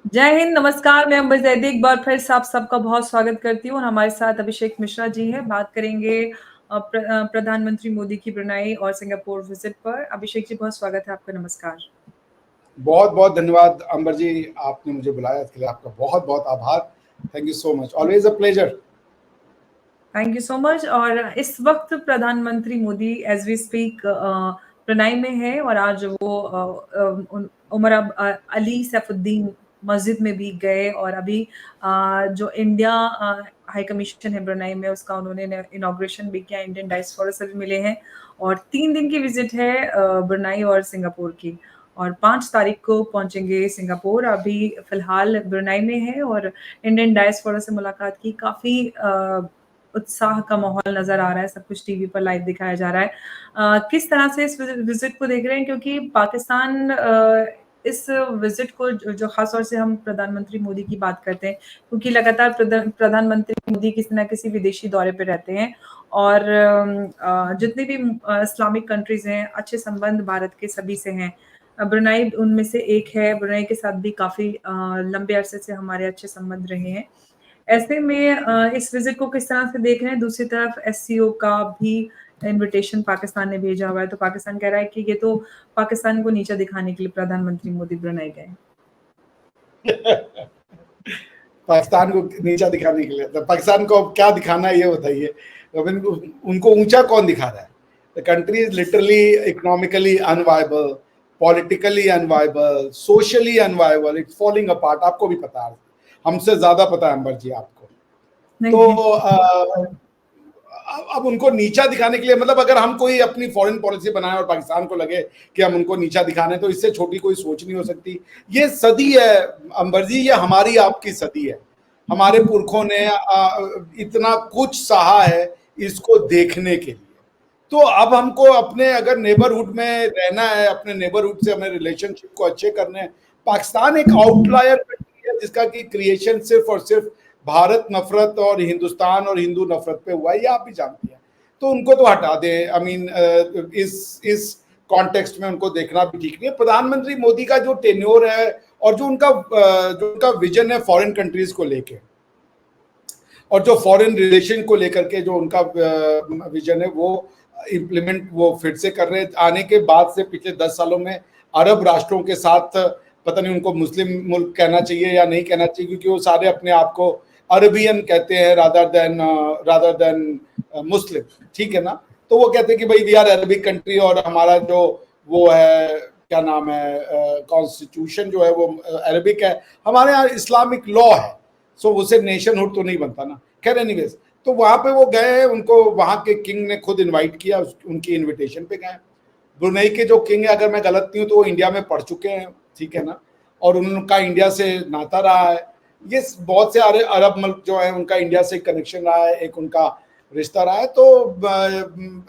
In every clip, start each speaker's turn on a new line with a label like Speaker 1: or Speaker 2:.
Speaker 1: जय हिंद, नमस्कार। मैं अंबर जैदी एक बार फिर से आप सबका बहुत स्वागत करती हूँ और हमारे साथ अभिषेक मिश्रा जी हैं। बात करेंगे प्रधानमंत्री मोदी की ब्रुनाई और सिंगापुर विजिट पर। अभिषेक जी, बहुत स्वागत है आपका। नमस्कार।
Speaker 2: बहुत बहुत धन्यवाद अंबर जी, आपने मुझे बुलाया, इसके लिए आपका बहुत बहुत आभार। Thank you so much, always a pleasure.
Speaker 1: Thank you so much. और इस वक्त प्रधानमंत्री Modi as we speak Brunei में है और आज वो उमर अली सैफुद्दीन मस्जिद में भी गए और अभी जो इंडिया हाई कमीशन है ब्रुनाई में, उसका उन्होंने इनॉग्रेशन भी किया। इंडियन डायस्पोरा से भी मिले हैं और 3 दिन की विजिट है ब्रुनाई और सिंगापुर की, और 5 तारीख को पहुंचेंगे सिंगापुर। अभी फिलहाल ब्रुनाई में है और इंडियन डायस्पोरा से मुलाकात की। काफी उत्साह का माहौल नजर आ रहा है, सब कुछ टीवी पर लाइव दिखाया जा रहा है। किस तरह से इस विजिट को देख रहे हैं, क्योंकि पाकिस्तान इस विजिट को जो खास तौर से हम प्रधानमंत्री मोदी की बात करते हैं, क्योंकि लगातार प्रधानमंत्री मोदी किसी ना किसी विदेशी दौरे पे रहते हैं और जितनी भी इस्लामिक कंट्रीज हैं, अच्छे संबंध भारत के सभी से हैं। ब्रुनाई उनमें से एक है। ब्रुनाई के साथ भी काफी लंबे अरसे से हमारे अच्छे संबंध रहे हैं। ऐसे में इस विजिट को किस तरह से देख रहे हैं? दूसरी तरफ एससीओ का भी इनविटेशन पाकिस्तान ने भेजा हुआ है, तो पाकिस्तान कह रहा है कि ये तो पाकिस्तान को नीचा दिखाने के लिए प्रधानमंत्री मोदी ब्रुनाई गए।
Speaker 2: पाकिस्तान को नीचा दिखाने के लिए, तो पाकिस्तान को अब क्या दिखाना है ये बताइए। उनको ऊंचा कौन दिखा रहा है? The country is literally economically unviable, politically unviable, socially unviable, it's falling apart. आपको भी पता है, हमसे ज्यादा पता है अंबर जी आपको। तो अब उनको नीचा दिखाने के लिए, मतलब अगर हम कोई अपनी फॉरेन पॉलिसी बनाए और पाकिस्तान को लगे कि हम उनको नीचा दिखाने, तो इससे छोटी कोई सोच नहीं हो सकती। ये सदी है अंबर जी, ये हमारी आपकी सदी है। हमारे पुरखों ने इतना कुछ सहा है इसको देखने के लिए। तो अब हमको अपने अगर नेबरहुड में रहना है, अपने नेबरहुड से हमें रिलेशनशिप को अच्छे करने हैं। पाकिस्तान एक आउटलायर कंट्री है जिसका की क्रिएशन सिर्फ और सिर्फ भारत नफरत और हिंदुस्तान और हिंदू नफरत पे हुआ है, ये आप भी जानती हैं। तो उनको तो हटा दें। आई मीन इस कॉन्टेक्स्ट में उनको देखना भी ठीक नहीं है। प्रधानमंत्री मोदी का जो टेन्योर है और जो उनका विजन है फॉरेन कंट्रीज को लेके, और जो फॉरेन रिलेशन को लेकर के जो उनका विजन है, वो इम्प्लीमेंट वो फिर से कर रहे हैं। आने के बाद से पिछले 10 सालों में अरब राष्ट्रों के साथ, पता नहीं उनको मुस्लिम मुल्क कहना चाहिए या नहीं कहना चाहिए, क्योंकि वो सारे अपने आप को अरबियन कहते हैं रादर देन मुस्लिम, ठीक है ना। तो वो कहते हैं कि भाई वी आर अरबिक कंट्री, और हमारा जो वो है, क्या नाम है, कॉन्स्टिट्यूशन जो है वो अरबिक है। हमारे यहाँ इस्लामिक लॉ है, सो उसे नेशनहुड तो नहीं बनता ना। खैर एनीवेज, तो वहां पे वो गए हैं, उनको वहां के किंग ने खुद इनवाइट किया, उनकी इनविटेशन पे गए। ब्रुनेई के जो किंग है, अगर मैं गलत नहीं हूँ तो वो इंडिया में पढ़ चुके हैं, ठीक है ना, और उनका इंडिया से नाता रहा है। ये बहुत से अरब मुल्क जो है उनका इंडिया से कनेक्शन रहा है, एक उनका रिश्ता रहा है। तो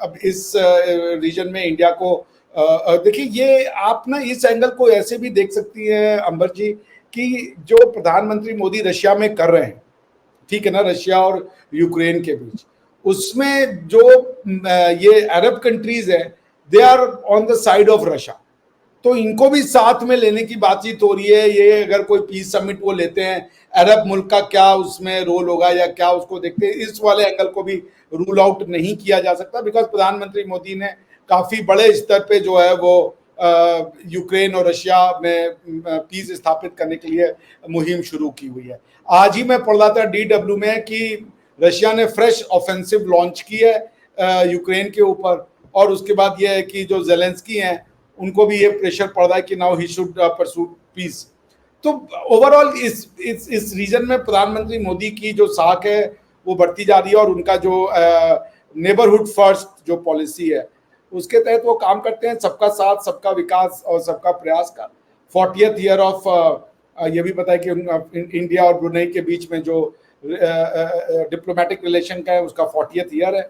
Speaker 2: अब इस रीजन में इंडिया को देखिए, ये आप ना इस एंगल को ऐसे भी देख सकती हैं अंबर जी, कि जो प्रधानमंत्री मोदी रशिया में कर रहे हैं, ठीक है ना, रशिया और यूक्रेन के बीच, उसमें जो ये अरब कंट्रीज है, they are on the side of Russia. तो इनको भी साथ में लेने की बातचीत हो रही है। ये अगर कोई पीस समिट वो लेते हैं, अरब मुल्क का क्या उसमें रोल होगा या क्या, उसको देखते हैं। इस वाले एंगल को भी रूल आउट नहीं किया जा सकता, बिकॉज प्रधानमंत्री मोदी ने काफी बड़े स्तर पे जो है वो यूक्रेन और रशिया में पीस स्थापित करने के लिए मुहिम शुरू की हुई है। आज ही मैं पढ़ रहा था DW में कि रशिया ने फ्रेश ऑफेंसिव लॉन्च की है यूक्रेन के ऊपर, और उसके बाद यह है कि जो जेलेंस्की हैं उनको भी ये प्रेशर पड़ रहा है कि now he should pursue peace. तो ओवरऑल इस रीजन में प्रधानमंत्री मोदी की जो साख है वो बढ़ती जा रही है, और उनका जो नेबरहुड फर्स्ट जो पॉलिसी है उसके तहत वो काम करते हैं। सबका साथ, सबका विकास और सबका प्रयास का 40th ईयर ऑफ, ये भी पता है कि इंडिया और ब्रुनेई के बीच में जो डिप्लोमेटिक रिलेशन का है उसका 40th ईयर है,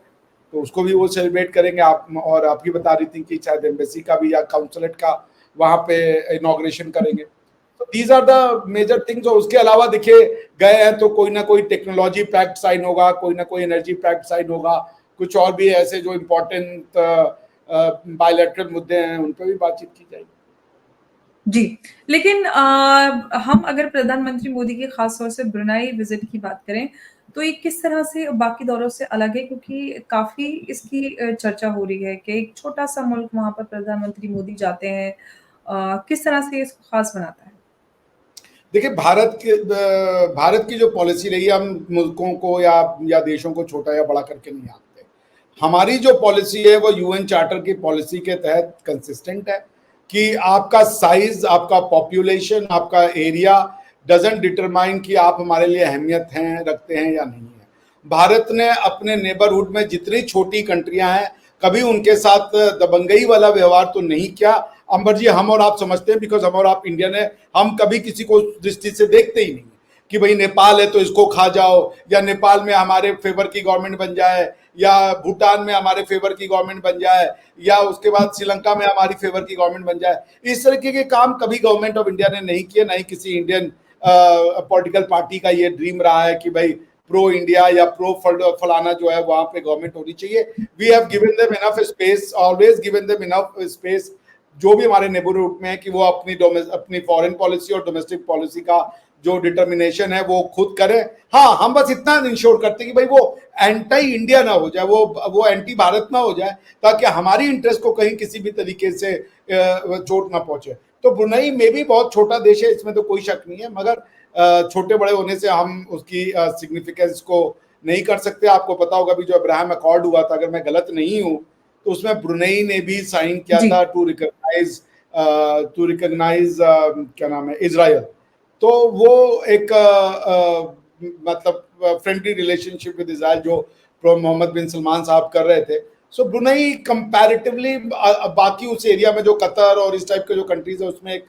Speaker 2: तो उसको भी वो सेलिब्रेट करेंगे। आप और आप ही बता रही थी कि शायद एम्बेसी का भी या काउंसलेट का वहाँ पे इनॉग्रेशन करेंगे। तो these are the major things. और उसके अलावा देखिए, गए हैं तो कोई ना कोई टेक्नोलॉजी पैक्ट साइन होगा, कोई ना कोई एनर्जी पैक्ट साइन होगा, कुछ और भी ऐसे जो इम्पोर्टेंट बायलैटरल मुद्दे हैं उन पर भी बातचीत की जाएगी।
Speaker 1: जी, लेकिन हम अगर प्रधानमंत्री मोदी के ख़ास तौर से ब्रुनाई विज़िट की बात करें, तो ये किस तरह से बाकी दौरों से अलग है? क्योंकि काफ़ी इसकी चर्चा हो रही है कि एक छोटा-सा मुल्क वहाँ पर प्रधानमंत्री मोदी जाते हैं। किस तरह से इसको ख़ास बनाता है?
Speaker 2: देखिए, भारत की जो पॉलिसी रही है, हम मुल्कों को या देशों को छोटा या बड़ा करके नहीं आंकते। हमारी जो पॉलिसी है वो यूएन चार्टर की पॉलिसी के तहत कंसिस्टेंट है कि आपका साइज, आपका पॉपुलेशन, आपका एरिया डजंट डिटरमाइन कि आप हमारे लिए अहमियत हैं, रखते हैं या नहीं है। भारत ने अपने नेबरहुड में जितनी छोटी कंट्रियां हैं, कभी उनके साथ दबंगई वाला व्यवहार तो नहीं किया। अंबर जी, हम और आप समझते हैं, बिकॉज हम और आप इंडियन है, हम कभी किसी को दृष्टि से देखते ही नहीं कि भाई नेपाल है तो इसको खा जाओ, या नेपाल में हमारे फेवर की गवर्नमेंट बन जाए, या भूटान में हमारे फेवर की गवर्नमेंट बन जाए, या उसके बाद श्रीलंका में हमारी फेवर की गवर्नमेंट बन जाए। इस तरीके के काम कभी गवर्नमेंट ऑफ इंडिया ने नहीं किए, ना ही किसी इंडियन पॉलिटिकल पार्टी का ये ड्रीम रहा है कि भाई प्रो इंडिया या प्रो फलाना जो है वहां पे गवर्नमेंट होनी चाहिए। We have given them enough space, always given them enough space, जो भी हमारे नेबरहुड में है, कि वो अपनी फॉरेन पॉलिसी और डोमेस्टिक पॉलिसी का जो डिटर्मिनेशन है वो खुद करें। हाँ, हम बस इतना इंश्योर करते हैं कि भाई वो एंटी इंडिया ना हो जाए, वो एंटी भारत ना हो जाए, ताकि हमारी इंटरेस्ट को कहीं किसी भी तरीके से चोट ना पहुंचे। तो ब्रुनई में भी बहुत छोटा देश है, इसमें तो कोई शक नहीं है, मगर छोटे बड़े होने से हम उसकी सिग्निफिकेंस को नहीं कर सकते। आपको पता होगा भी जो अब्राहम अकॉर्ड हुआ था, अगर मैं गलत नहीं हूँ, तो उसमें ब्रुनई ने भी साइन किया
Speaker 1: जी।
Speaker 2: था टू रिकॉग्नाइज क्या नाम है, इजराइल। तो वो एक मतलब फ्रेंडली रिलेशनशिप विद इजराइल जो मोहम्मद बिन सलमान साहब कर रहे थे। सो ब्रुनई कंपैरेटिवली बाकी उस एरिया में जो कतर और इस टाइप के जो कंट्रीज है उसमें एक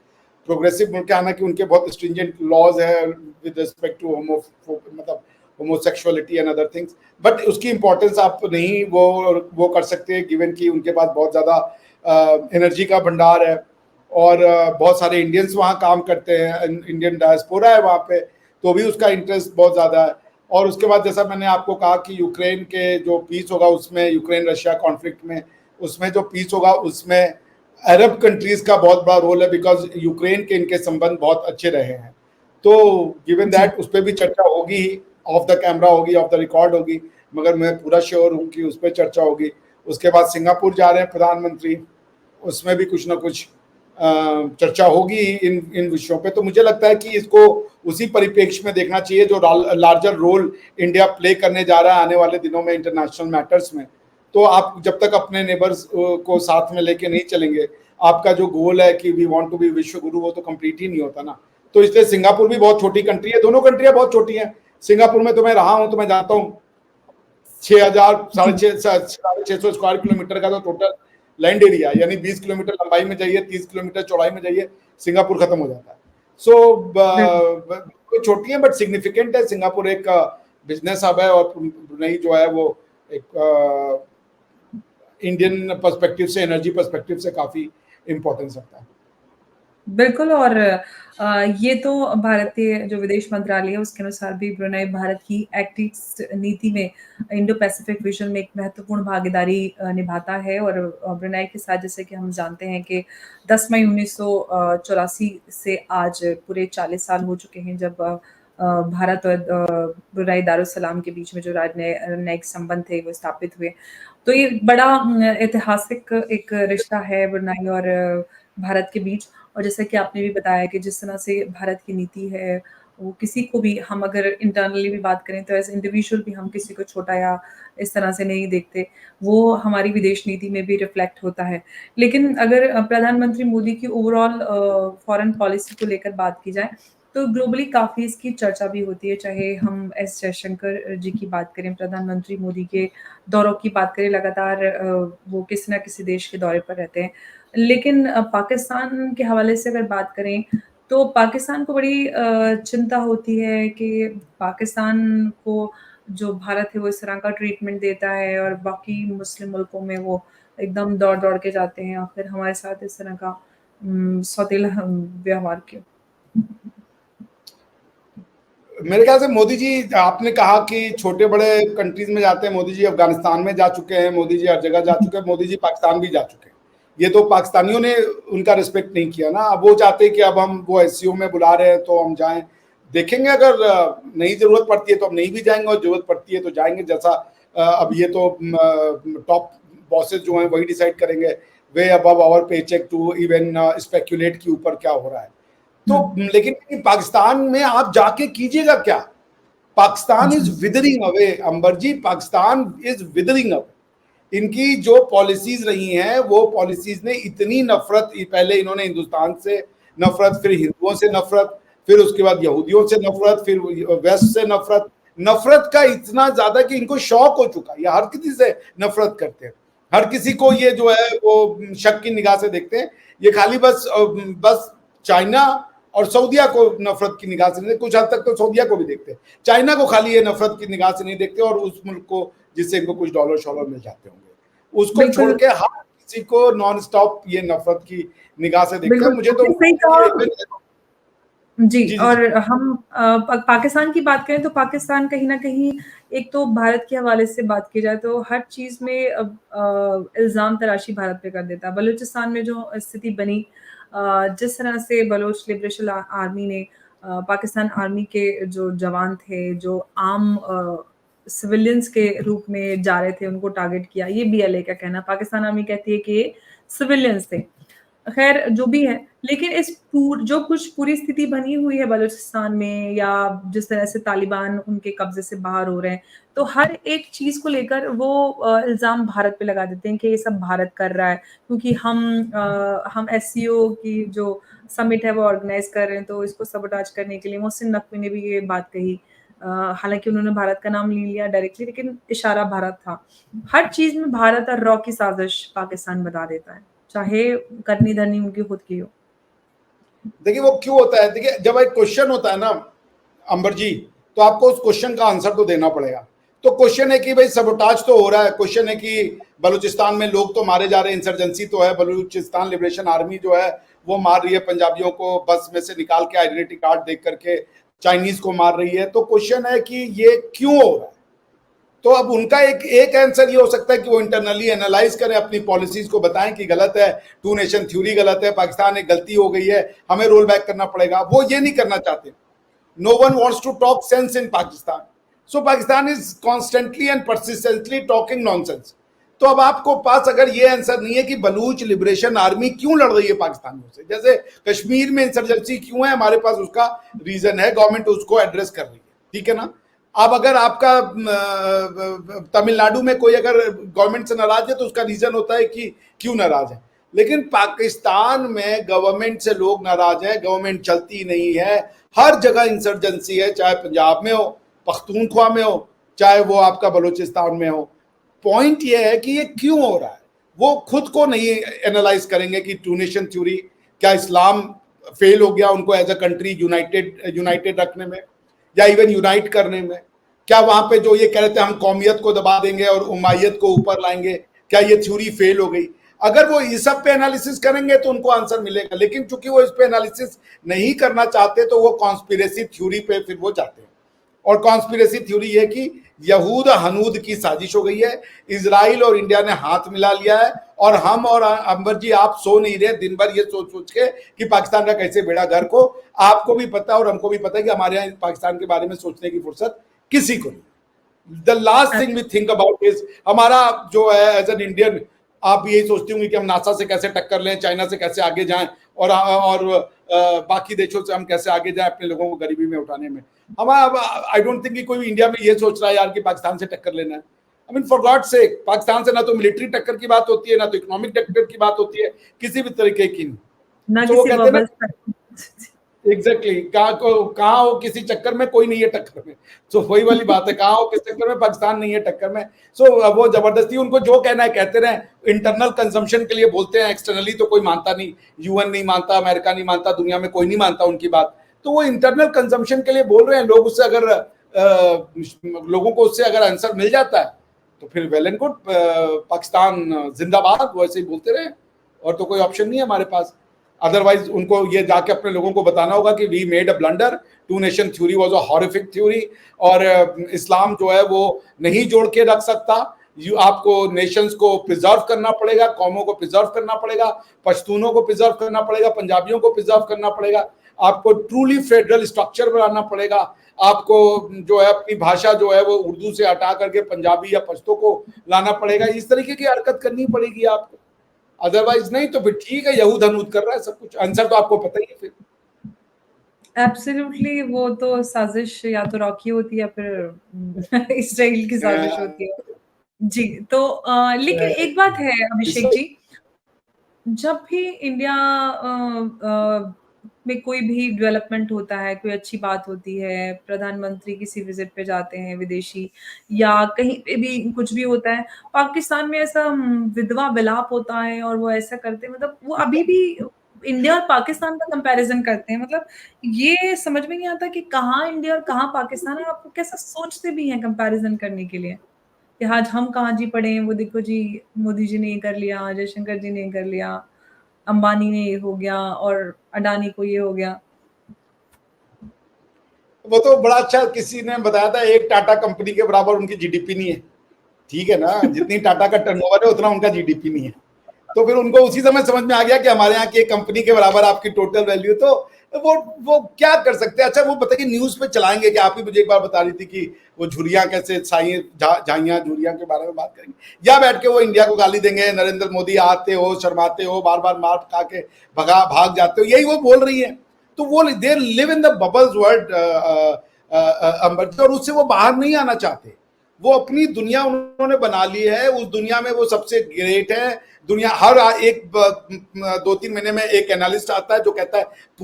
Speaker 2: प्रोग्रेसिव मुल्क है, हालांकि उनके बहुत स्ट्रिंजेंट लॉज है विद रिस्पेक्ट टू मतलब homosexuality and other things, but उसकी इंपॉर्टेंस आप नहीं वो कर सकते, गिवन कि उनके पास बहुत ज़्यादा एनर्जी का भंडार है, और बहुत सारे इंडियंस वहाँ काम करते हैं, इंडियन डायस्पोरा है वहाँ पे, तो भी उसका इंटरेस्ट बहुत ज़्यादा है। और उसके बाद जैसा मैंने आपको कहा कि यूक्रेन के जो पीस होगा उसमें, यूक्रेन रशिया कॉन्फ्लिक्ट में, उसमें जो पीस होगा उसमें अरब कंट्रीज का बहुत बड़ा रोल है, बिकॉज यूक्रेन के इनके संबंध बहुत अच्छे रहे हैं। तो गिवन
Speaker 1: जी।
Speaker 2: दैट उस पर भी चर्चा होगी ही, ऑफ द कैमरा होगी, ऑफ द रिकॉर्ड होगी, मगर मैं पूरा श्योर हूँ कि उस पर चर्चा होगी। उसके बाद सिंगापुर जा रहे हैं प्रधानमंत्री, उसमें भी कुछ ना कुछ चर्चा होगी इन इन विषयों पे। तो मुझे लगता है कि इसको उसी परिप्रेक्ष्य में देखना चाहिए जो लार्जर रोल इंडिया प्ले करने जा रहा है आने वाले दिनों में इंटरनेशनल मैटर्स में। तो आप जब तक अपने नेबर्स को साथ में लेके नहीं चलेंगे, आपका जो गोल है कि वी वांट टू बी विश्व गुरु, वो तो कंप्लीट ही नहीं होता ना। तो इसलिए सिंगापुर भी बहुत छोटी कंट्री है, दोनों कंट्रियां बहुत छोटी हैं। सिंगापुर में तो मैं रहा हूं, तो मैं जानता हूँ 6,000 6,500 स्क्वायर किलोमीटर का तो टोटल लैंड एरिया, यानी 20 किलोमीटर लंबाई में जाइए, 30 किलोमीटर चौड़ाई में जाइए, सिंगापुर खत्म हो जाता है। सो छोटी है बट सिग्निफिकेंट है। सिंगापुर एक बिजनेस हब है, और ब्रुनई जो है वो एक इंडियन पर्सपेक्टिव से, एनर्जी पर्सपेक्टिव से काफी इंपॉर्टेंस रखता है।
Speaker 1: बिल्कुल। और ये तो भारतीय जो विदेश मंत्रालय है उसके अनुसार भी ब्रुनेई भारत की एक्ट ईस्ट नीति में इंडो पैसिफिक विजन में एक महत्वपूर्ण भागीदारी निभाता है। और ब्रुनेई के साथ, जैसे कि हम जानते हैं कि 10 मई 1984 से आज पूरे 40 साल हो चुके हैं जब भारत और ब्रुनेई दारुसलाम के बीच में जो राजनयिक संबंध थे वो स्थापित हुए। तो ये बड़ा ऐतिहासिक एक रिश्ता है ब्रुनेई और भारत के बीच। और जैसा कि आपने भी बताया कि जिस तरह से भारत की नीति है, वो किसी को भी, हम अगर इंटरनली भी बात करें तो एज़ इंडिविजुअल भी हम किसी को छोटा या इस तरह से नहीं देखते, वो हमारी विदेश नीति में भी रिफ्लेक्ट होता है। लेकिन अगर प्रधानमंत्री मोदी की ओवरऑल फॉरेन पॉलिसी को लेकर बात की जाए, तो ग्लोबली काफ़ी इसकी चर्चा भी होती है, चाहे हम एस जयशंकर जी की बात करें, प्रधानमंत्री मोदी के दौरों की बात करें, लगातार वो किसी न किसी देश के दौरे पर रहते हैं। लेकिन पाकिस्तान के हवाले से अगर बात करें, तो पाकिस्तान को बड़ी चिंता होती है कि पाकिस्तान को जो भारत है वो इस तरह का ट्रीटमेंट देता है और बाकी मुस्लिम मुल्कों में वो एकदम दौड़-दौड़ के जाते हैं, और फिर हमारे साथ इस तरह का सौतेला व्यवहार क्यों?
Speaker 2: मेरे ख्याल से मोदी जी, आपने कहा कि छोटे बड़े कंट्रीज में जाते हैं, मोदी जी अफगानिस्तान में जा चुके हैं, मोदी जी हर जगह जा चुके हैं, मोदी जी पाकिस्तान भी जा चुके हैं। ये तो पाकिस्तानियों ने उनका रिस्पेक्ट नहीं किया ना। अब वो चाहते कि अब हम वो एससीओ में बुला रहे हैं तो हम जाएं, देखेंगे अगर नहीं जरूरत पड़ती है तो हम नहीं भी जाएंगे और जरूरत पड़ती है तो जाएंगे। जैसा अब ये तो टॉप बॉसेस जो हैं वही डिसाइड करेंगे, we above our paycheck to even speculate के ऊपर क्या हो रहा है। तो लेकिन पाकिस्तान में आप जाके कीजिएगा क्या? Pakistan is withering away Ambar ji, Pakistan is withering away. इनकी जो पॉलिसीज रही हैं वो पॉलिसीज ने इतनी नफरत, पहले इन्होंने हिंदुस्तान से नफरत, फिर हिंदुओं से नफरत, फिर उसके बाद यहूदियों से नफरत, फिर वेस्ट से नफरत, नफरत का इतना ज्यादा कि इनको शौक हो चुका है, ये हर किसी से नफरत करते हैं, हर किसी को ये जो है वो शक की निगाह से देखते हैं। ये खाली बस चाइना और सऊदिया को नफरत की निगाह से नहीं, कुछ हद तक तो सऊदिया को भी देखते हैं, चाइना को खाली ये नफरत की निगाह से नहीं देखते, और उस मुल्क को जिससे इनको कुछ डॉलर शॉलर मिल जाते होंगे उसको छोड़ के हर किसी को नॉन स्टॉप ये नफरत की निगाह से देखते हैं। मुझे तो
Speaker 1: जी, और हम पाकिस्तान की बात करें तो पाकिस्तान कहीं न कहीं, एक तो भारत के हवाले से बात की जाए तो हर चीज़ में इल्ज़ाम तराशी भारत पे कर देता है। बलूचिस्तान में जो स्थिति बनी, जिस तरह से बलोच लिबरेशन आर्मी ने पाकिस्तान आर्मी के जो जवान थे, जो आम सिविलियंस के रूप में जा रहे थे, उनको टारगेट किया। ये बीएलए का कहना, पाकिस्तान आर्मी कहती है कि ये सिविलियंस थे। खैर जो भी है, लेकिन जो कुछ पूरी स्थिति बनी हुई है बलूचिस्तान में, या जिस तरह से तालिबान उनके कब्जे से बाहर हो रहे हैं, तो हर एक चीज़ को लेकर वो इल्ज़ाम भारत पे लगा देते हैं कि ये सब भारत कर रहा है, क्योंकि हम एससीओ की जो समिट है वो ऑर्गेनाइज़ कर रहे हैं, तो इसको सबोटाज करने के लिए मोहसिन नकवी ने भी ये बात कही। हालाँकि उन्होंने भारत का नाम नहीं लिया डायरेक्टली, लेकिन इशारा भारत था। हर चीज़ में भारत और रॉ की साजिश पाकिस्तान बता देता है, चाहे करनी धरनी उनकी खुद की हो।
Speaker 2: देखिए वो क्यों होता है, देखिए जब एक क्वेश्चन होता है ना अंबर जी, तो आपको उस क्वेश्चन का आंसर तो देना पड़ेगा। तो क्वेश्चन है कि भाई सबोटाज तो हो रहा है, क्वेश्चन है कि बलूचिस्तान में लोग तो मारे जा रहे हैं, इंसर्जेंसी तो है, बलूचिस्तान लिबरेशन आर्मी जो है वो मार रही है पंजाबियों को, बस में से निकाल के आइडेंटिटी कार्ड देख करके चाइनीज को मार रही है। तो क्वेश्चन है कि ये क्यों हो रहा है? तो अब उनका एक आंसर ये हो सकता है कि वो इंटरनली एनालाइज करें, अपनी पॉलिसीज को बताएं कि गलत है, टू नेशन थ्योरी गलत है, पाकिस्तान एक गलती हो गई है, हमें रोल बैक करना पड़ेगा। वो ये नहीं करना चाहते। No one wants to talk sense in Pakistan, so Pakistan is constantly and persistently talking nonsense. तो अब आपको पास अगर ये आंसर नहीं है कि बलूच लिबरेशन आर्मी क्यों लड़ रही है पाकिस्तानियों से, जैसे कश्मीर में इंसर्जेंसी क्यों है, हमारे पास उसका रीजन है, गवर्नमेंट उसको एड्रेस कर रही है, ठीक है ना। अब अगर आपका तमिलनाडु में कोई अगर गवर्नमेंट से नाराज है तो उसका रीजन होता है कि क्यों नाराज है, लेकिन पाकिस्तान में गवर्नमेंट से लोग नाराज हैं, गवर्नमेंट चलती नहीं है, हर जगह इंसर्जेंसी है, चाहे पंजाब में हो, पख्तूनख्वा में हो, चाहे वो आपका बलूचिस्तान में हो। पॉइंट ये है कि ये क्यों हो रहा है, वो खुद को नहीं एनालाइज करेंगे कि टू नेशन थ्योरी, क्या इस्लाम फेल हो गया उनको एज अ कंट्री यूनाइटेड रखने में या इवन यूनाइट करने में? क्या वहां पे जो ये कह रहे थे हम कौमियत को दबा देंगे और उमायत को ऊपर लाएंगे, क्या ये थ्योरी फेल हो गई? अगर वो इस सब पे एनालिसिस करेंगे तो उनको आंसर मिलेगा, लेकिन चूंकि वो इस पे एनालिसिस नहीं करना चाहते तो वो कॉन्स्पिरेसी थ्योरी पे फिर वो जाते हैं। और कॉन्स्पिरेसी थ्योरी है कि यहूद हनूद की साजिश हो गई है, इजराइल और इंडिया ने हाथ मिला लिया है, और हम और अंबर जी आप सो नहीं रहे दिन भर ये सोच सोच के कि पाकिस्तान का कैसे बेड़ा घर को। आपको भी पता है और हमको भी पता है कि हमारे यहाँ पाकिस्तान के बारे में सोचने की फुर्सत किसी को नहीं। The last thing we think about is हमारा जो है एज एन इंडियन, आप यही सोचती होंगी कि हम नासा से कैसे टक्कर लें, चाइना से कैसे आगे जाएं, और बाकी देशों से हम कैसे आगे जाएं अपने लोगों को गरीबी में उठाने में। हमारा आई डोंट थिंक कि कोई इंडिया में ये सोच रहा है यार कि पाकिस्तान से टक्कर लेना है। I mean for God sake, Pakistan से ना तो मिलिट्री टक्कर की बात होती है, ना तो इकोनॉमिक टक्कर की बात होती है, किसी भी तरीके की नहीं। तो वो कहते हैं एग्जैक्टली कहाँ हो किसी चक्कर में, कोई नहीं है टक्कर में। सो वही वाली बात है, कहाँ हो किस चक्कर में, पाकिस्तान नहीं है टक्कर में। सो वो जबरदस्ती उनको जो कहना है कहते रहे, इंटरनल कंजम्पशन के लिए बोलते हैं, एक्सटर्नली तो कोई मानता नहीं, यूएन नहीं मानता, अमेरिका नहीं मानता, दुनिया में कोई नहीं मानता उनकी बात। तो वो इंटरनल कंजम्पशन के लिए बोल रहे हैं लोग, उससे अगर लोगों को उससे अगर आंसर मिल जाता है तो फिर वेल एंड गुड, पाकिस्तान जिंदाबाद, वैसे ही बोलते रहे, और तो कोई ऑप्शन नहीं है हमारे पास। अदरवाइज उनको ये जाके अपने लोगों को बताना होगा कि we made a blunder, two nation theory was a horrific theory, और इस्लाम जो है वो नहीं जोड़ के रख सकता, आपको नेशंस को प्रिजर्व करना पड़ेगा, कौमों को प्रिजर्व करना पड़ेगा, पश्तूनों को प्रिजर्व करना पड़ेगा, पंजाबियों को प्रिजर्व करना पड़ेगा, आपको ट्रूली फेडरल स्ट्रक्चर बनाना पड़ेगा, आपको जो है अपनी भाषा जो है वो उर्दू से हटा करके पंजाबी या पश्तो को लाना पड़ेगा। इस तरीके की हरकत करनी पड़ेगी आपको, अदरवाइज नहीं तो फिर ठीक है, यहूद हनूद कर रहा है सब कुछ। आंसर तो आपको पता ही है फिर।
Speaker 1: एब्सोल्युटली, वो तो साजिश या तो रॉकी होती है या फिर इसराइल की साजिश होती है। जी, तो लेकिन एक बात है अभिषेक जी, जब भी इंडिया में कोई भी डेवलपमेंट होता है, कोई अच्छी बात होती है, प्रधानमंत्री किसी विजिट पे जाते हैं विदेशी, या कहीं पे भी कुछ भी होता है, पाकिस्तान में ऐसा विधवा विलाप होता है और वो ऐसा करते हैं, मतलब वो अभी भी इंडिया और पाकिस्तान का कंपैरिजन करते हैं। मतलब ये समझ में नहीं आता कि कहाँ इंडिया और कहाँ पाकिस्तान है। आपको कैसा सोचते भी हैं कंपैरिजन करने के लिए कि आज हम कहाँ जी पड़े हैं, वो देखो जी मोदी जी ने ये कर लिया, जयशंकर जी ने ये कर लिया, अंबानी ने ये हो गया और अडानी को ये हो गया।
Speaker 2: वो तो बड़ा अच्छा किसी ने बताया था, एक टाटा कंपनी के बराबर उनकी जीडीपी नहीं है, ठीक है ना, जितनी टाटा का टर्नओवर है उतना उनका जीडीपी नहीं है। तो फिर उनको उसी समय समझ में आ गया कि हमारे यहाँ की एक कंपनी के बराबर आपकी टोटल वैल्यू, तो वो क्या कर सकते हैं। अच्छा वो बताइए, न्यूज पे चलाएंगे कि, आप ही मुझे एक बार बता रही थी कि वो झुरियां कैसे झाइयां झुरियां के बारे में बात करेंगे, या बैठ के वो इंडिया को गाली देंगे, नरेंद्र मोदी आते हो शर्माते हो, बार बार मार खा के भाग जाते हो, यही वो बोल रही है। तो वो they live in the bubbles world अंबर, और उससे वो बाहर नहीं आना चाहते। वो अपनी दुनिया उन्होंने बना ली है, उस दुनिया में वो सबसे ग्रेट है। दुनिया हर एक 2-3 महीने में एक एनालिस्ट आता है जो कहता है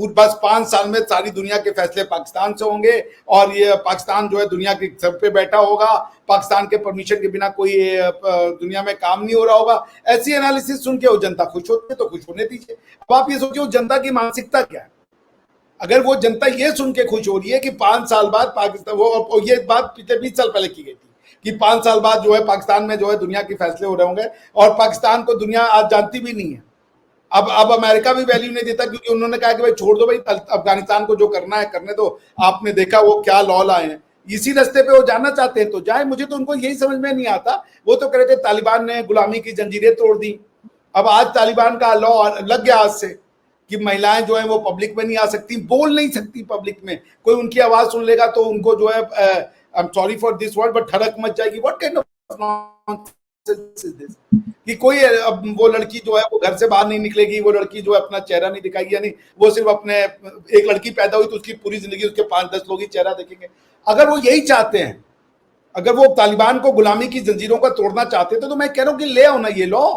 Speaker 2: बस 5 साल में सारी दुनिया के फैसले पाकिस्तान से होंगे और ये पाकिस्तान जो है दुनिया की सब पे बैठा होगा, पाकिस्तान के परमिशन के बिना कोई दुनिया में काम नहीं हो रहा होगा। ऐसी एनालिसिस सुन के वो जनता खुश होती है, तो खुश होने दीजिए। अब आप ये सोचिए उस जनता की मानसिकता क्या है। अगर वो जनता ये सुन के खुश हो रही है कि 5 साल बाद पाकिस्तान, वो ये बात पिछले 20 साल पहले की गई थी कि 5 साल बाद जो है पाकिस्तान में जो है दुनिया के फैसले हो रहे होंगे, और पाकिस्तान को दुनिया आज जानती भी नहीं है। अब अमेरिका भी वैल्यू नहीं देता, क्योंकि उन्होंने कहा कि भाई छोड़ दो भाई, अफगानिस्तान को जो करना है करने दो, आपने देखा वो क्या लॉ लाए हैं, इसी रास्ते पे वो जाना चाहते हैं तो जाए। मुझे तो उनको यही समझ में नहीं आता। वो तो कह रहे थे तालिबान ने गुलामी की जंजीरें तोड़ दी, अब आज तालिबान का लॉ लग गया आज से कि महिलाएं जो है वो पब्लिक में नहीं आ सकती, बोल नहीं सकती पब्लिक में, कोई उनकी आवाज सुन लेगा तो उनको जो है I am sorry for this word but ठड़क मच जाएगी। What kind of nonsense is this कि कोई अब वो लड़की जो है वो घर से बाहर नहीं निकलेगी, वो लड़की जो है अपना चेहरा नहीं दिखाएगी, यानी वो सिर्फ अपने, एक लड़की पैदा हुई तो उसकी पूरी जिंदगी उसके 5-10 लोग ही चेहरा देखेंगे। अगर वो यही चाहते हैं, अगर वो तालिबान को गुलामी की जंजीरों का तोड़ना चाहते थे, तो मैं कह रहा हूँ कि ले आओ ना ये लॉ।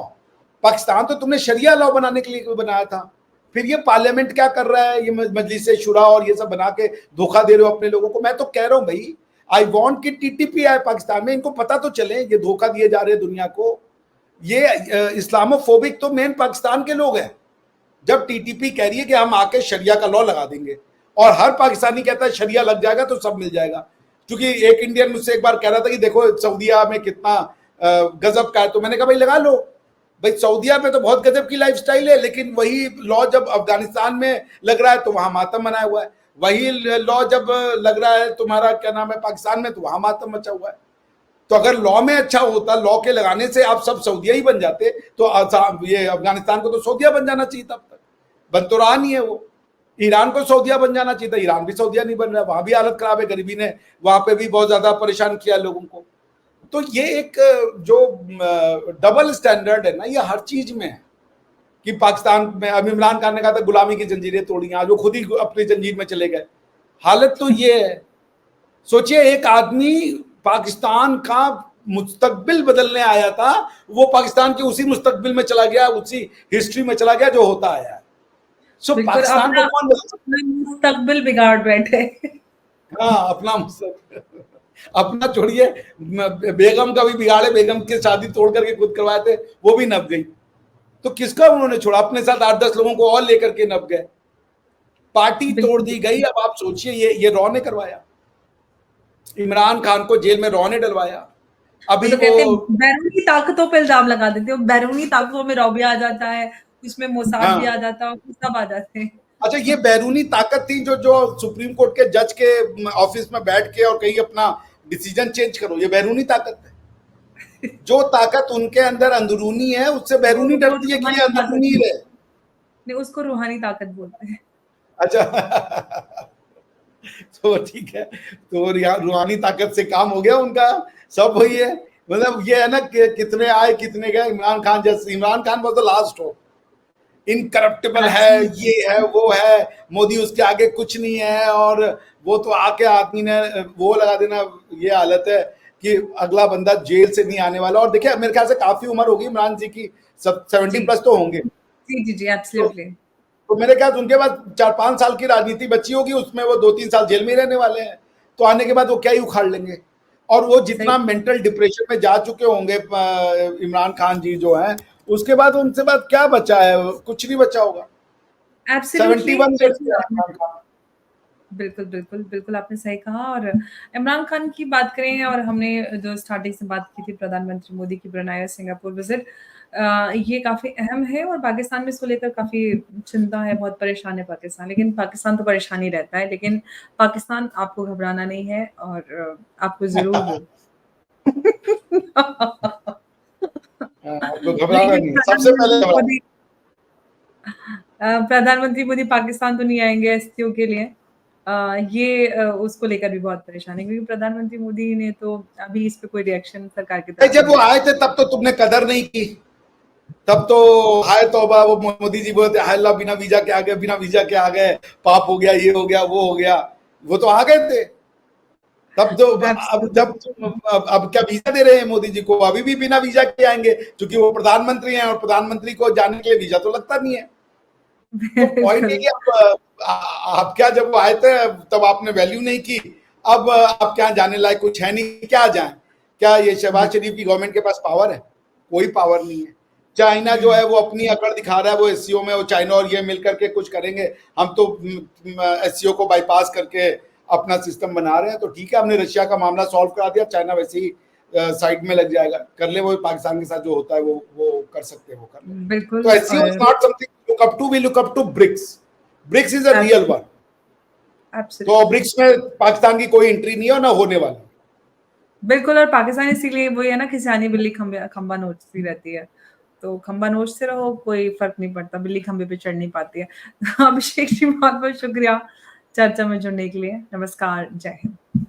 Speaker 2: पाकिस्तान तो तुमने शरिया लॉ बनाने के लिए बनाया था, फिर ये पार्लियामेंट क्या कर रहा है, ये मजलिस शुरा और ये सब बना के धोखा दे रहे हो अपने लोगों को। मैं तो कह रहा हूँ भाई, आई वांट कि टीटीपी आए पाकिस्तान में, इनको पता तो चले ये धोखा दिए जा रहे हैं दुनिया को। ये इस्लामोफोबिक तो मेन पाकिस्तान के लोग हैं। जब टीटीपी कह रही है कि हम आके शरिया का लॉ लगा देंगे, और हर पाकिस्तानी कहता है शरिया लग जाएगा तो सब मिल जाएगा। क्योंकि एक इंडियन मुझसे एक बार कह रहा था कि देखो सऊदिया में कितना गजब का है, तो मैंने कहा भाई लगा लो भाई, सऊदिया में तो बहुत गजब की लाइफस्टाइल है, लेकिन वही लॉ जब अफगानिस्तान में लग रहा है तो वहां मातम मनाया हुआ है, वही लॉ जब लग रहा है तुम्हारा क्या नाम है पाकिस्तान में, तो वहां मातम मचा हुआ है। तो अगर लॉ में अच्छा होता, लॉ के लगाने से आप सब सऊदिया ही बन जाते, तो ये अफगानिस्तान को तो सऊदिया बन जाना चाहिए था। अब तक बन तो रहा नहीं है वो। ईरान को सऊदिया बन जाना चाहिए था, ईरान भी सऊदिया नहीं बन रहा, वहां भी हालत खराब है, गरीबी ने वहां पे भी बहुत ज्यादा परेशान किया लोगों को। तो ये एक जो डबल स्टैंडर्ड है ना, ये हर चीज में है कि पाकिस्तान में अब इमरान खान ने कहा था गुलामी की जंजीरें तोड़ी, आज वो खुद ही अपनी जंजीर में चले गए। हालत तो ये है। सोचिए एक आदमी पाकिस्तान का मुस्तकबिल बदलने आया था, वो पाकिस्तान के उसी मुस्तकबिल में चला गया, उसी हिस्ट्री में चला गया जो होता आया है। सो पाकिस्तान को कौन
Speaker 1: मुस्तकबिल बिगाड़ बैठे।
Speaker 2: हाँ, अपना मुस्तकबिल, अपना छोड़िए, बेगम का भी बिगाड़े, बेगम की शादी तोड़ करके खुद करवाए थे, वो भी नप गई। तो किसका उन्होंने छोड़ा, अपने साथ 8-10 लोगों को और लेकर के नप गए, पार्टी तोड़ दी गई। अब आप सोचिए ये रॉ ने करवाया, इमरान खान को जेल में रॉ ने डलवाया। अभी तो
Speaker 1: वो बैरूनी ताकतों पे इल्जाम लगा देते हो, बैरूनी ताकतों में रॉ भी आ जाता है, उसमें मोसाद भी आ जाता है, सब आ जाते हैं।
Speaker 2: अच्छा, ये बैरूनी ताकत थी जो सुप्रीम कोर्ट के जज के ऑफिस में बैठ के और कहीं अपना डिसीजन चेंज करो, ये बैरूनी ताकत है। जो ताकत उनके अंदर अंदरूनी है उससे बैरूनी
Speaker 1: वो
Speaker 2: डरती है कि
Speaker 1: रूहानी
Speaker 2: ये
Speaker 1: ताकत
Speaker 2: अंदरूनी ही रहे।
Speaker 1: नहीं, उसको रूहानी ताकत बोलते हैं।
Speaker 2: अच्छा। तो ठीक है, तो रूहानी ताकत से काम हो गया उनका, सब वही है। मतलब ये है ना कि कितने आए कितने गए, इमरान खान जैसे, Imran Khan was the last hope, incorruptible है,
Speaker 1: एब्सोल्युटली।
Speaker 2: ये है वो है, मोदी उसके आगे कुछ नहीं है, और वो तो आके आदमी ने वो लगा देना, ये हालत है कि अगला बंदा जेल से नहीं आने वाला। और देखिए मेरे ख्याल से काफी उम्र होगी इमरान जी की, सब 70
Speaker 1: जी।
Speaker 2: प्लस तो होंगे।
Speaker 1: जी, जी, जी,
Speaker 2: तो,
Speaker 1: एब्सोल्युटली।
Speaker 2: तो मेरे ख्याल से उनके बाद 4-5 साल की राजनीति बची होगी, उसमें वो 2-3 साल जेल में ही रहने वाले हैं, तो आने के बाद वो क्या ही उखाड़ लेंगे। और वो
Speaker 1: सही।
Speaker 2: जितना मेंटल डिप्रेशन में जा चुके होंगे इमरान खान जी जो हैं, उसके बाद उनसे बाद क्या बचा है, कुछ नहीं बचा होगा।
Speaker 1: एब्सोल्युटली
Speaker 2: 71 ईयर्स
Speaker 1: बिल्कुल
Speaker 2: के
Speaker 1: आपने
Speaker 2: इमरान खान।
Speaker 1: बिल्कुल, बिल्कुल, बिल्कुल आपने सही कहा। और इमरान खान की बात करें, और हमने जो स्टार्टिंग से बात की थी प्रधानमंत्री मोदी की ब्रुनेई सिंगापुर विज़िट, ये काफ़ी अहम है, और पाकिस्तान में इसको लेकर काफ़ी चिंता है, बहुत परेशान है पाकिस्तान। लेकिन पाकिस्तान तो परेशान ही रहता है, लेकिन पाकिस्तान आपको घबराना नहीं है, और आपको ज़रूर
Speaker 2: आपको घबराना
Speaker 1: लेकिन
Speaker 2: नहीं है, सबसे पहले
Speaker 1: प्रधानमंत्री
Speaker 2: घबराना।
Speaker 1: मोदी प्रधानमंत्री मोदी पाकिस्तान तो नहीं आएँगे एससीओ के लिए। ये उसको लेकर भी बहुत परेशान है, क्योंकि प्रधानमंत्री मोदी ने तो अभी इस पे कोई रिएक्शन सरकार की
Speaker 2: भाई
Speaker 1: तरफ से
Speaker 2: जब वो
Speaker 1: दिया
Speaker 2: आए
Speaker 1: नहीं।
Speaker 2: थे तब तो तुमने कदर नहीं की, तब तो हाय तौबा, वो मोदी जी बोलते हाय अल्लाह, बिना वीजा के आ गए, बिना वीजा के आ गए, पाप हो गया, ये हो गया, वो हो गया। वो तो आ गए थे तब तो। अब
Speaker 1: एब्सोल्युटली।
Speaker 2: जब अब क्या वीजा दे रहे हैं मोदी जी को, अभी भी बिना वीजा के आएंगे, क्योंकि वो प्रधानमंत्री हैं, और प्रधानमंत्री को जाने के लिए वीजा तो लगता नहीं है। तो पॉइंट ये
Speaker 1: बिल्कुल।
Speaker 2: कि आप क्या, जब वो आए थे तब आपने वैल्यू नहीं की, अब आप क्या जाने लायक कुछ है नहीं, क्या जाए। क्या ये शहबाज शरीफ की गवर्नमेंट के पास पावर है? कोई पावर नहीं है। चाइना जो है वो अपनी अकड़ दिखा रहा है, वो एससीओ में, वो चाइना और ये मिलकर के कुछ करेंगे, हम तो एससीओ को बाईपास करके अपना सिस्टम बना रहे हैं। तो ठीक है, हमने रशिया का मामला सॉल्व करा दिया, चाइना वैसे ही साइड में लग जाएगा, कर ले वो पाकिस्तान के साथ जो होता है वो कर सकते हैं, वो कर ले। तो
Speaker 1: बिल्कुल।
Speaker 2: SCO is
Speaker 1: और
Speaker 2: not something we look up to, we look up to BRICS. BRICS is a real one. तो
Speaker 1: एब्सोल्युटली।
Speaker 2: ब्रिक्स में पाकिस्तान की कोई एंट्री नहीं है और ना होने वाली।
Speaker 1: बिल्कुल, और पाकिस्तान इसीलिए वही है ना, खिसियानी बिल्ली खंबे खंबा नोचती रहती है। तो खंबा नोचते रहो, कोई फ़र्क नहीं पड़ता, बिल्ली खंबे पे चढ़ नहीं पाती है। अभिषेक जी, बहुत-बहुत शुक्रिया चर्चा में जुड़ने के लिए। नमस्कार, जय हिंद।